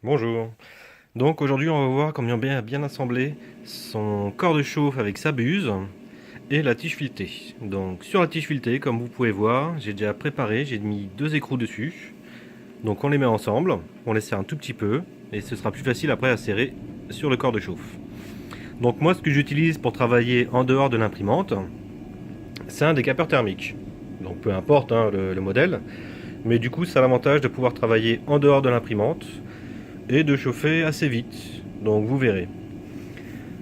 Bonjour. Donc aujourd'hui on va voir comment bien assembler son corps de chauffe avec sa buse et la tige filetée. Donc sur la tige filetée, comme vous pouvez voir, j'ai déjà préparé, j'ai mis 2 écrous dessus. Donc on les met ensemble, on les serre un tout petit peu et ce sera plus facile après à serrer sur le corps de chauffe. Donc moi ce que j'utilise pour travailler en dehors de l'imprimante, c'est un décapeur thermique. Donc peu importe le modèle, mais du coup ça a l'avantage de pouvoir travailler en dehors de l'imprimante et de chauffer assez vite, donc vous verrez.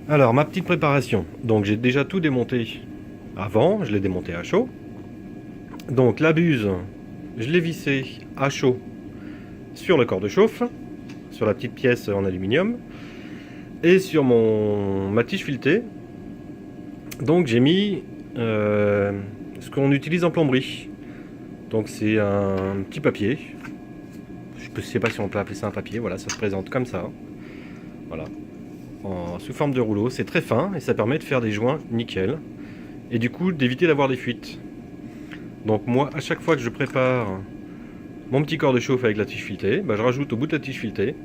Alors ma petite préparation, donc j'ai déjà tout démonté avant, je l'ai démonté à chaud. Donc la buse, je l'ai vissée à chaud sur le corps de chauffe, sur la petite pièce en aluminium, et sur ma tige filetée. Donc j'ai mis ce qu'on utilise en plomberie. Donc c'est un petit papier, je ne sais pas si on peut appeler ça un papier, voilà, ça se présente comme ça. Voilà. Sous forme de rouleau, c'est très fin et ça permet de faire des joints nickel et du coup d'éviter d'avoir des fuites. Donc moi à chaque fois que je prépare mon petit corps de chauffe avec la tige filetée, je rajoute au bout de la tige filetée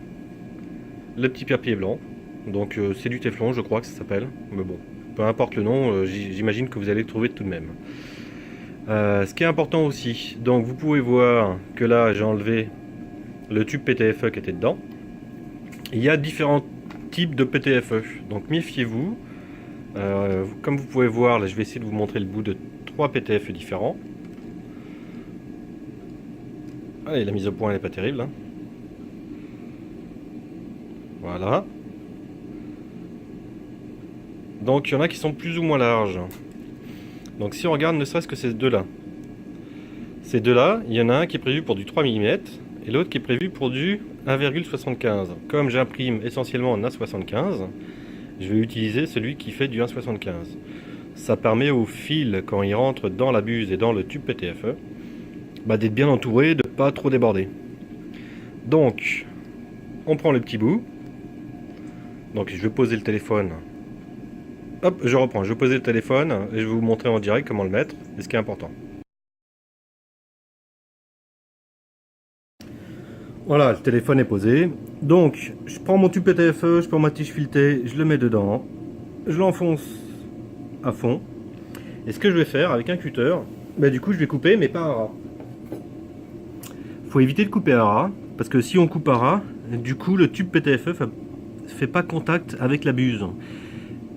le petit papier blanc. Donc c'est du téflon, je crois que ça s'appelle, mais bon, peu importe le nom, j'imagine que vous allez le trouver tout de même. Ce qui est important aussi, donc vous pouvez voir que là j'ai enlevé le tube PTFE qui était dedans. Il y a différents types de PTFE, donc méfiez-vous. Comme vous pouvez voir, là je vais essayer de vous montrer le bout de 3 PTFE différents. Allez, la mise au point elle n'est pas terrible. Voilà. Donc il y en a qui sont plus ou moins larges. Donc si on regarde ne serait-ce que ces deux-là. Ces deux-là, il y en a un qui est prévu pour du 3 mm et l'autre qui est prévu pour du 1,75. Comme j'imprime essentiellement en 1,75, je vais utiliser celui qui fait du 1,75. Ça permet au fil, quand il rentre dans la buse et dans le tube PTFE, d'être bien entouré, de ne pas trop déborder. Donc, on prend le petit bout. Donc je vais poser le téléphone. Hop, je reprends. Je vais poser le téléphone et je vais vous montrer en direct comment le mettre et ce qui est important. Voilà, le téléphone est posé. Donc, je prends mon tube PTFE, je prends ma tige filetée, je le mets dedans. Je l'enfonce à fond. Et ce que je vais faire avec un cutter, du coup je vais couper mais pas à ras. Faut éviter de couper à ras, parce que si on coupe à ras, du coup le tube PTFE fait pas contact avec la buse.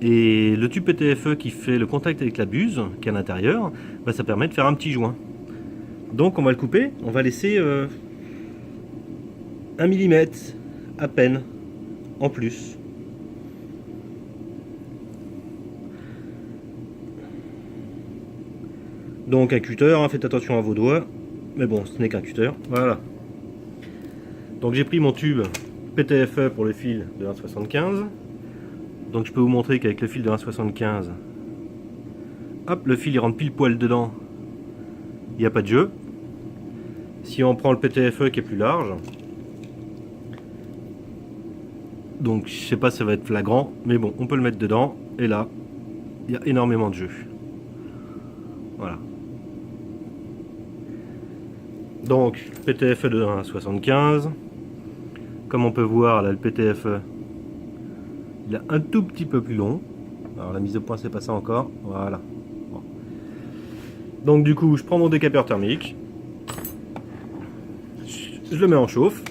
Et le tube PTFE qui fait le contact avec la buse, qui est à l'intérieur, ça permet de faire un petit joint. Donc on va le couper, on va laisser 1 mm à peine en plus. Donc un cutter, faites attention à vos doigts, mais bon, ce n'est qu'un cutter, voilà. Donc j'ai pris mon tube PTFE pour le fil de 1,75. Donc je peux vous montrer qu'avec le fil de 1,75, hop, le fil il rentre pile poil dedans, il n'y a pas de jeu. Si on prend le PTFE qui est plus large, donc je sais pas si ça va être flagrant, mais bon, on peut le mettre dedans, et là, il y a énormément de jeu. Voilà. Donc, PTFE de 1,75. Comme on peut voir, là, le PTFE, il est un tout petit peu plus long. Alors, la mise au point, c'est pas ça encore. Voilà. Bon. Donc, du coup, je prends mon décapeur thermique. Je le mets en chauffe.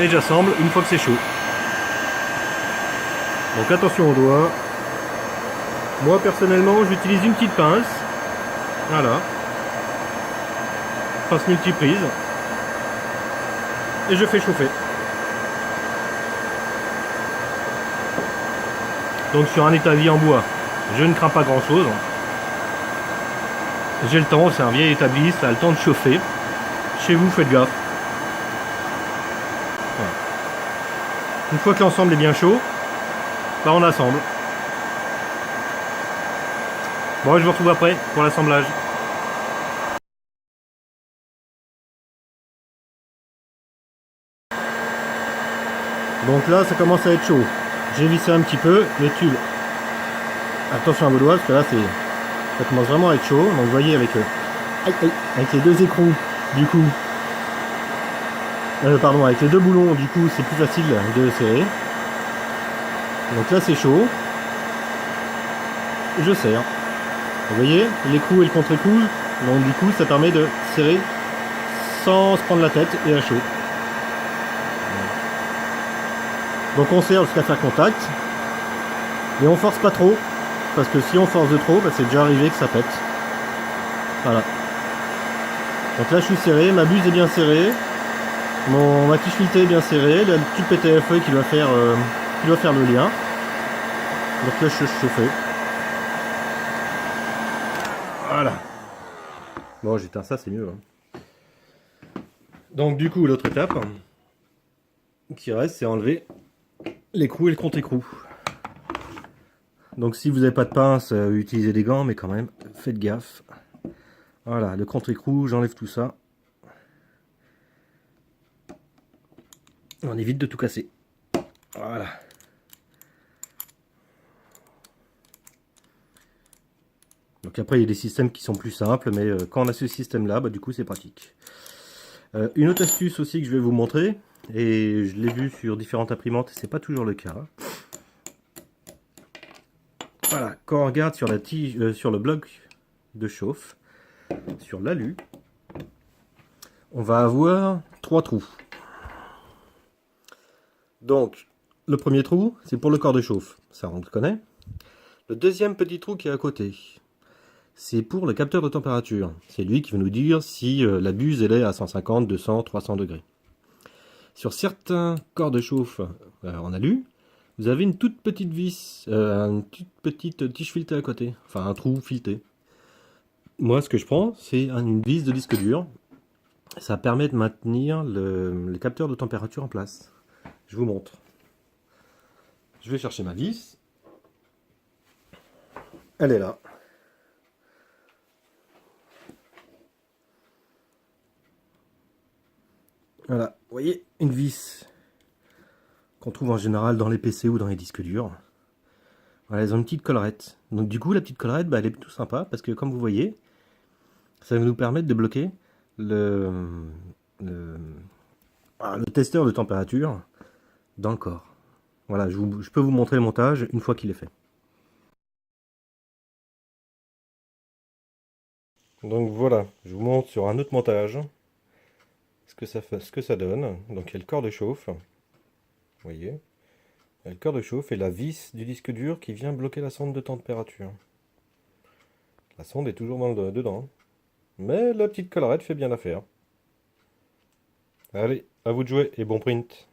Et j'assemble une fois que c'est chaud. Donc, attention aux doigts. Moi, personnellement, j'utilise une petite pince. Voilà. Pince multiprise. Et je fais chauffer. Donc sur un établi en bois, je ne crains pas grand chose. J'ai le temps, c'est un vieil établi, ça a le temps de chauffer. Chez vous, faites gaffe. Voilà. Une fois que l'ensemble est bien chaud, on assemble. Bon, je vous retrouve après pour l'assemblage. Donc là, ça commence à être chaud. J'ai vissé un petit peu le tube. Attention à vos doigts, parce que là, ça commence vraiment à être chaud. Donc vous voyez avec les deux écrous, du coup, Pardon, avec les deux boulons, du coup, c'est plus facile de serrer. Donc là, c'est chaud. Je serre. Vous voyez, l'écrou et le contre-écrou, donc du coup, ça permet de serrer sans se prendre la tête et à chaud. Donc on serre jusqu'à faire contact. Et on force pas trop, parce que si on force de trop, bah, c'est déjà arrivé que ça pète. Voilà. Donc là, je suis serré, ma buse est bien serrée. Ma tige filetée est bien serrée, la tube PTFE qui doit faire le lien. Donc là je chauffais. Voilà. Bon, j'éteins ça, c'est mieux. Hein. Donc du coup, l'autre étape qui reste, c'est enlever l'écrou et le contre-écrou. Donc si vous n'avez pas de pince, utilisez des gants, mais quand même, faites gaffe. Voilà, le contre-écrou, j'enlève tout ça. On évite de tout casser. Voilà. Donc après, il y a des systèmes qui sont plus simples, mais quand on a ce système-là, bah, du coup, c'est pratique. Une autre astuce aussi que je vais vous montrer, et je l'ai vu sur différentes imprimantes, et c'est pas toujours le cas. Voilà, quand on regarde sur la tige, sur le bloc de chauffe, sur l'alu, on va avoir 3 trous. Donc, le premier trou, c'est pour le corps de chauffe, ça on le connaît. Le deuxième petit trou qui est à côté, c'est pour le capteur de température. C'est lui qui va nous dire si la buse elle est à 150, 200, 300 degrés. Sur certains corps de chauffe en alu, vous avez une toute petite vis, une toute petite tige filetée à côté, enfin un trou fileté. Moi, ce que je prends, c'est une vis de disque dur. Ça permet de maintenir le capteur de température en place. Je vous montre. Je vais chercher ma vis. Elle est là. Voilà, vous voyez, une vis qu'on trouve en général dans les PC ou dans les disques durs. Voilà, elles ont une petite collerette. Donc du coup, la petite collerette, bah, elle est plutôt sympa parce que comme vous voyez, ça va nous permettre de bloquer le, le testeur de température dans le corps. Voilà, je peux vous montrer le montage une fois qu'il est fait. Donc voilà, je vous montre sur un autre montage ce que ça donne. Donc il y a le corps de chauffe, vous voyez. Il y a le corps de chauffe et la vis du disque dur qui vient bloquer la sonde de température. La sonde est toujours dedans, mais la petite collerette fait bien l'affaire. Allez, à vous de jouer et bon print.